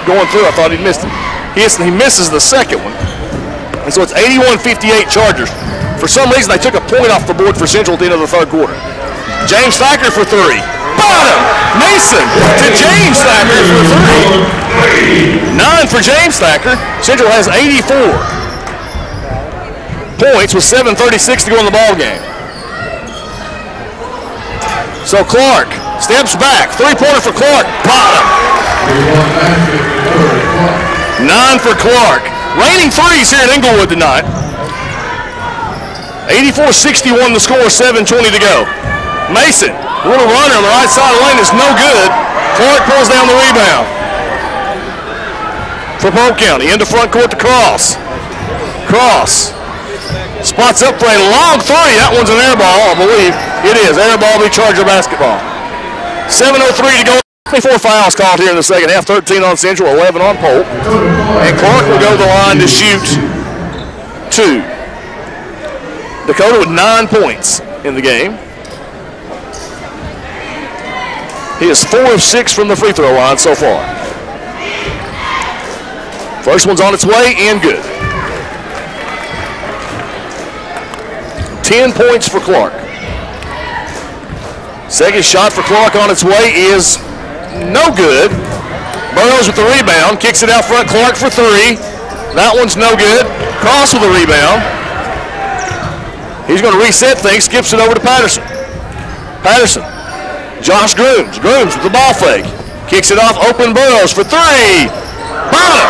going through, I thought he'd missed it. He misses the second one. And so it's 81-58 Chargers. For some reason, they took a point off the board for Central at the end of the third quarter. James Thacker for three. Bottom. Mason to James Thacker for 3. 9 for James Thacker. Central has 84 points with 7:36 to go in the ball game. So Clark steps back. 3-pointer for Clark. Bottom. 9 for Clark. Raining threes here at Inglewood tonight. 84-61 the score, 7:20 to go. Mason, little runner on the right side of the lane is no good. Clark pulls down the rebound. For Polk County, into front court to Cross. Cross spots up for a long three. That one's an air ball, I believe. It is. Air ball, be Charger basketball. 7:03 to go. 24 fouls called here in the second half. 13 on Central, 11 on Polk. And Clark will go to the line to shoot 2. Dakota with 9 points in the game. He is 4 of 6 from the free throw line so far. First one's on its way and good. 10 points for Clark. Second shot for Clark on its way is no good. Burrows with the rebound, kicks it out front. Clark for 3. That one's no good. Cross with the rebound. He's going to reset things, skips it over to Patterson. Patterson, Josh Grooms. Grooms with the ball fake. Kicks it off, open Burrows for 3. Bottom.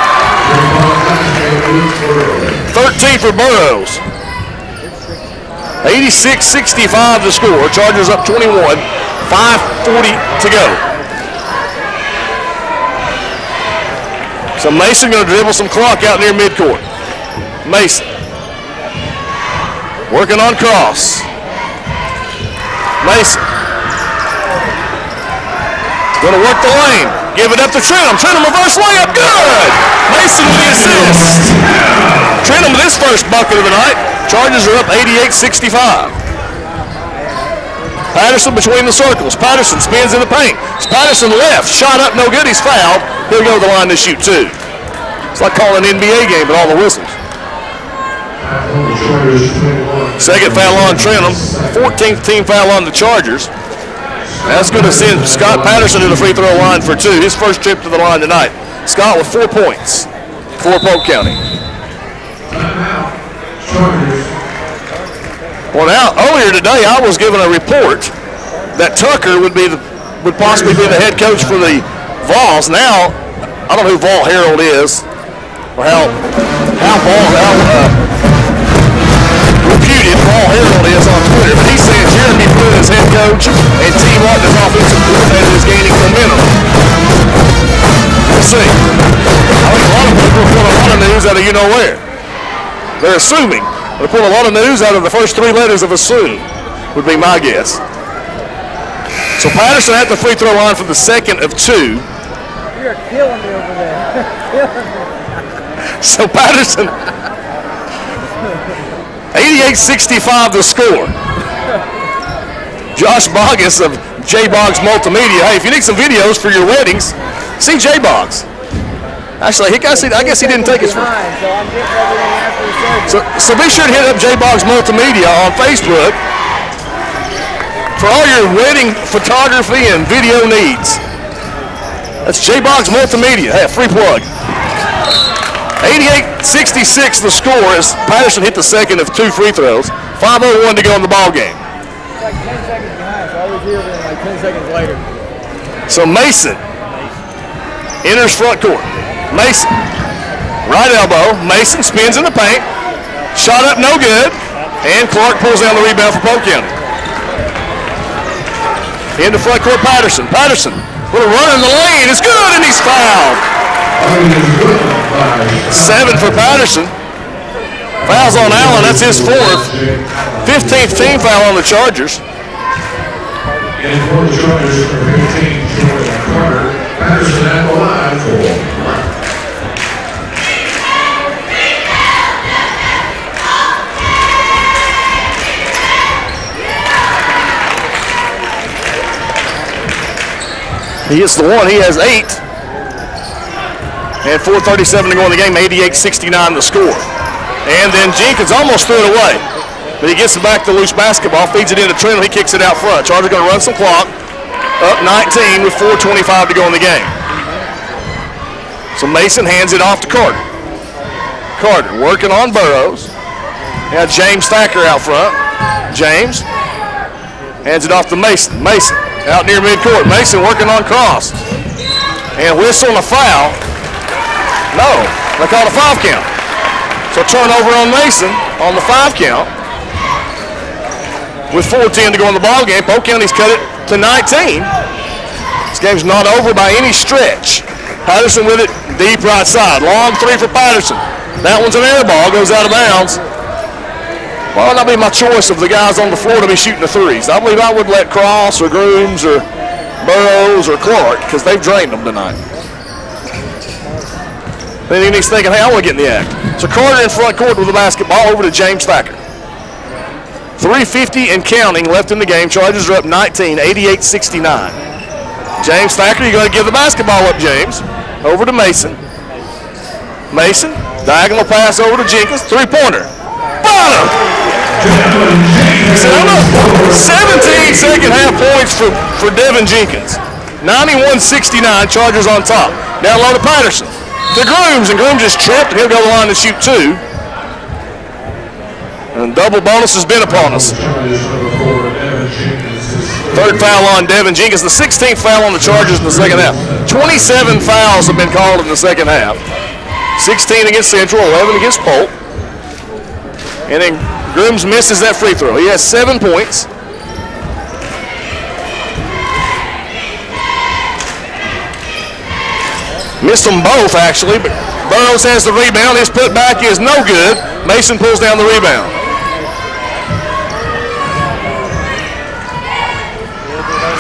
13 for Burrows. 86-65 the score. Chargers up 21. 5:40 to go. So Mason going to dribble some clock out near midcourt. Mason. Working on Cross. Mason. Going to work the lane. Give it up to Trentham. Trentham reverse layup. Good! Mason with the assist. Trentham with his first bucket of the night. Chargers are up 88-65. Patterson between the circles. Patterson spins in the paint. Patterson left. Shot up, no good. He's fouled. He'll go to the line to shoot 2. It's like calling an NBA game with all the whistles. Second foul on Trentham. 14th team foul on the Chargers. That's going to send Scott Patterson to the free throw line for 2. His first trip to the line tonight. Scott with 4 points for Polk County. Well, now earlier today I was given a report that Tucker would possibly be the head coach for the Vols. Now I don't know who Vol Herald is or how reputed Vol Herald is on Twitter, but he's saying Jeremy Flynn is head coach and T. Martin is offensive coordinator is gaining momentum. We'll see. I think a lot of people pull a lot of news out of you know where. They're assuming. They pull a lot of news out of the first 3 letters of assume, would be my guess. So Patterson at the free throw line for the second of 2. You're killing me over there. So Patterson, 88-65 the score. Josh Boggus of J. Boggs Multimedia. Hey, if you need some videos for your weddings, see J. Boggs. Actually, I guess he didn't take his. So be sure to hit up J. Boggs Multimedia on Facebook for all your wedding photography and video needs. That's J. Boggs Multimedia. Hey, a free plug. 88-66 the score as Patterson hit the second of 2 free throws. 5:01 to go in the ball game. It's like 10 seconds behind, so I was here like 10 seconds later. So Mason enters front court. Mason, right elbow. Mason spins in the paint. Shot up, no good. And Clark pulls down the rebound for Polk County. Into front court, Patterson. Patterson, little run in the lane. It's good, and he's fouled. 7 for Patterson. Fouls on Allen. That's his 4th. 15th team foul on the Chargers. And for the Chargers, number 15, Jordan Carter. Patterson at the line for. He hits the 1. He has 8. And 4:37 to go in the game. 88-69 the score. And then Jenkins almost threw it away. But he gets it back to loose basketball, feeds it into Trentham. He kicks it out front. Chargers going to run some clock. up 19 with 4:25 to go in the game. So Mason hands it off to Carter. Carter working on Burrows. Now James Thacker out front. James hands it off to Mason. Mason out near midcourt. Mason working on Cross. And whistle and a foul. No, they called a 5 count. So turnover on Mason on the 5 count. With 4:10 to go in the ball game, Polk County's cut it to 19. This game's not over by any stretch. Patterson with it deep right side. Long 3 for Patterson. That one's an air ball, goes out of bounds. Well, that'd be my choice of the guys on the floor to be shooting the threes. I believe I would let Cross or Grooms or Burrows or Clark, because they've drained them tonight. Then he's thinking, hey, I want to get in the act. So Carter in front court with the basketball over to James Thacker. 3:50 and counting left in the game. Chargers are up 19, 88-69. James Thacker, you're going to give the basketball up, James. Over to Mason. Mason, diagonal pass over to Jenkins. 3-pointer. Bottom! 17 second half points for Devin Jenkins. 91-69, Chargers on top. Down low to Patterson. To Grooms, and Grooms is tripped, and he'll go to the line to shoot 2. And double bonus has been upon us. Third foul on Devin Jenkins, the 16th foul on the Chargers in the second half. 27 fouls have been called in the second half. 16 against Central, 11 against Polk. And then Grooms misses that free throw. He has 7 points. Missed them both, actually, but Burrows has the rebound. His putback is no good. Mason pulls down the rebound.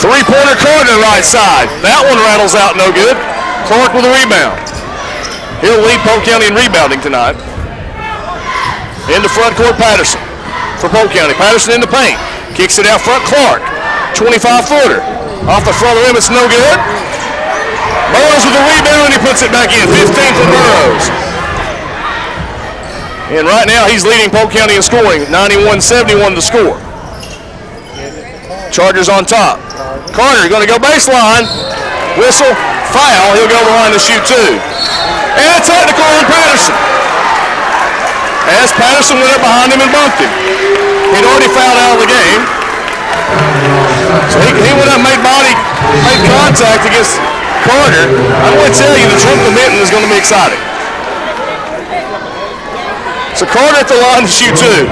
Three-pointer Carter right side. That one rattles out no good. Clark with the rebound. He'll lead Polk County in rebounding tonight. Into front court, Patterson for Polk County. Patterson in the paint. Kicks it out front, Clark. 25-footer. Off the front of the rim, it's no good. Burrows with the rebound, and he puts it back in. 15 for Burrows. And right now, he's leading Polk County in scoring. 91-71 to score. Chargers on top. Carter going to go baseline. Whistle, foul. He'll go to the line to shoot 2. And a technical on Patterson. As Patterson went up behind him and bumped him. He'd already fouled out of the game. So he went up and made contact against Carter. I'm going to tell you, the Trump Minton is going to be exciting. So Carter at the line to shoot 2.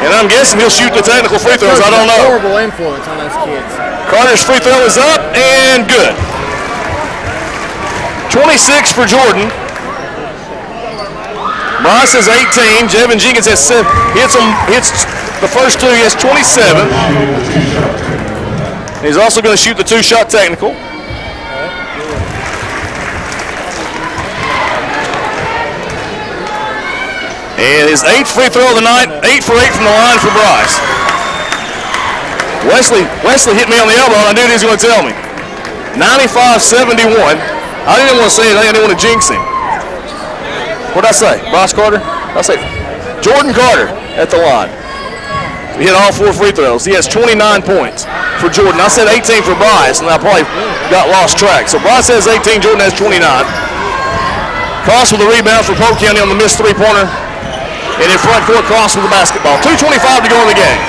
And I'm guessing he'll shoot the technical free throws. I don't know. Horrible influence on those kids. Carter's free throw is up and good. 26 for Jordan. Bryce has 18. Devin Jenkins has 7. Hits the first 2. He has 27. He's also going to shoot the 2-shot technical. And his 8th free throw of the night, 8 for 8 from the line for Bryce. Wesley hit me on the elbow, and I knew he was going to tell me. 95-71. I didn't want to say anything. I didn't want to jinx him. What did I say? Bryce Carter? I say Jordan Carter at the line. He hit all 4 free throws. He has 29 points for Jordan. I said 18 for Bryce, and I probably got lost track. So Bryce has 18, Jordan has 29. Cross with the rebound for Polk County on the missed 3-pointer. And in front court, Cross with the basketball. 2:25 to go in the game.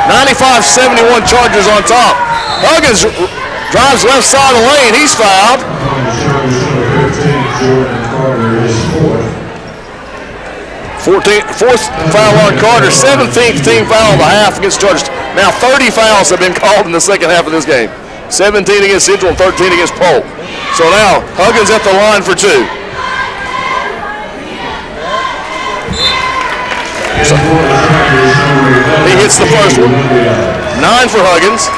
95-71 Chargers on top. Huggins drives left side of the lane. He's fouled. Fourth foul on Carter. 17th team foul of the half against Chargers. Now 30 fouls have been called in the second half of this game. 17 against Central and 13 against Polk. So now Huggins at the line for 2. He hits the first one. 9 for Huggins.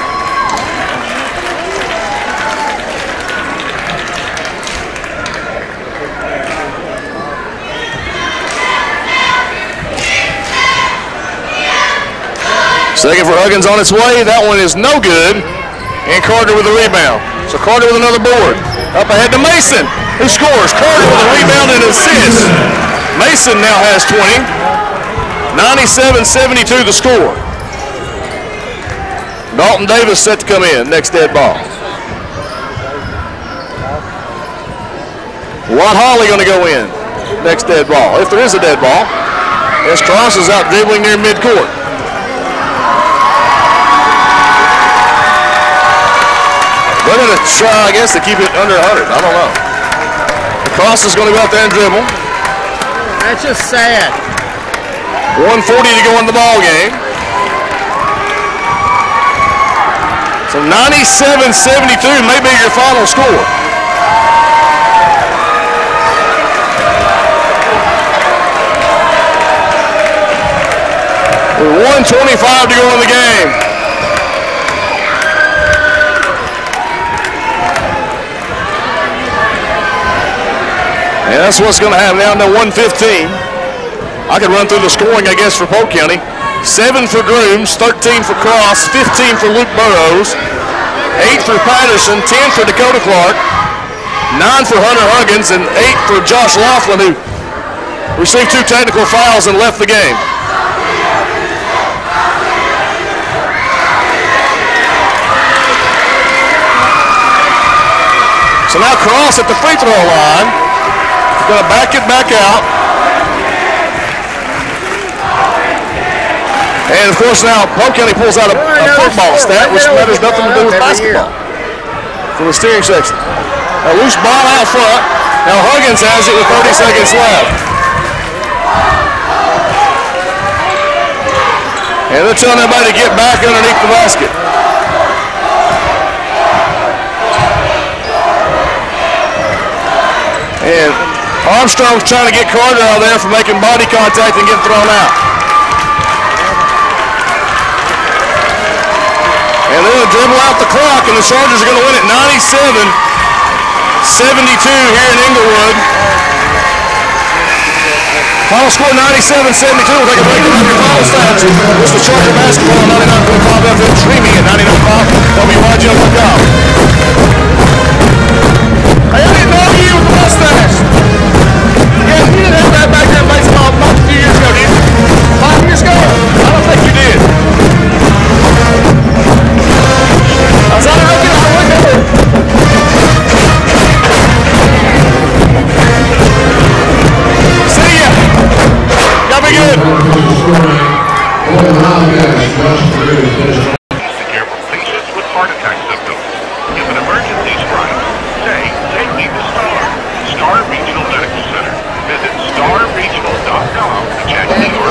Second for Huggins on its way. That one is no good. And Carter with the rebound. So Carter with another board. Up ahead to Mason, who scores. Carter with a rebound and assist. Mason now has 20. 97-72 the score. Dalton Davis set to come in, next dead ball. Watt Hawley going to go in, next dead ball, if there is a dead ball. As Cross is out dribbling near midcourt. They're going to try, I guess, to keep it under 100. I don't know. Cross is going to go out there and dribble. That's just sad. 1:40 to go in the ball game. So 97-72 may be your final score. With 1:25 to go in the game. And that's what's going to happen now to 1:15. I could run through the scoring, I guess, for Polk County. 7 for Grooms, 13 for Cross, 15 for Luke Burrows, 8 for Patterson, 10 for Dakota Clark, 9 for Hunter Huggins, and 8 for Josh Laughlin, who received 2 technical fouls and left the game. So now Cross at the free throw line. He's going to back it back out. And of course now Polk County pulls out a football stat, which matters nothing to do with basketball. From the steering section. A loose ball out front. Now Huggins has it with 30 seconds left. And they're telling everybody to get back underneath the basket. And Armstrong's trying to get Carter out there for making body contact and getting thrown out. And they're going to dribble out the clock, and the Chargers are going to win it 97-72 here in Inglewood. Final score 97-72. We'll take a break and run your final stats. This is Charger basketball on 99.5 FM, streaming at 99.5 WYGO.com. Hey, I didn't know you with the mustache. Yeah, you didn't have that back there in baseball a few years ago, did you? 5 years ago? I don't think you did. I was out of looking out the window. See ya. Y'all be good. Careful patients with heart attack symptoms. If an emergency strikes, say, take me to Star Regional Medical Center. Visit starregional.com to check your